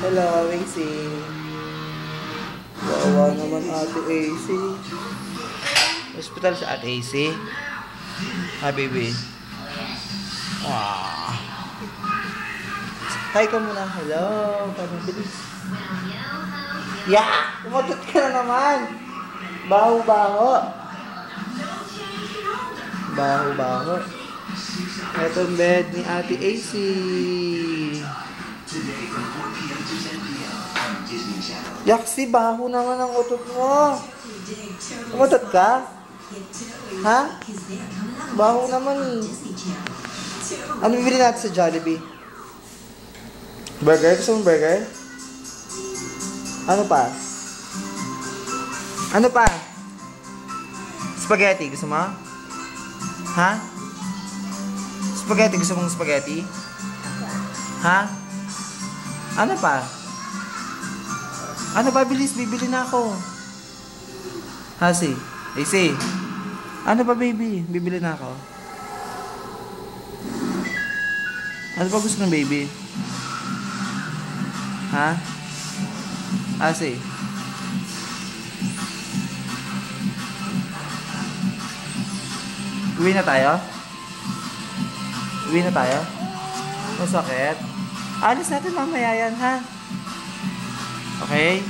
Hello, AC. Wawa naman ate AC. Hospital sa ate AC. Ha, baby. Wow. Hi ka muna. Hello. Parang bilis. Yeah! Umutot ka na naman. Baho-baho. Baho-baho. Ito ang bed ni ate AC. Yaksi, baho naman ang utot mo. Umutot ka? Ha? Baho naman eh. Ano bibili natin sa Jollibee? Burger? Gusto mong burger? Ano pa? Ano pa? Spaghetti. Gusto mo? Ha? Spaghetti. Gusto mong spaghetti? Ha? Ano pa? Ano pa? Bilis. Bibili na ako. Ha, si? AC. Ano pa, baby? Bibili na ako. Ano pa gusto ng baby? Ha? Asi. Uwi na tayo? Uwi na tayo? Masakit? Alis natin mamaya yan, ha? Okay?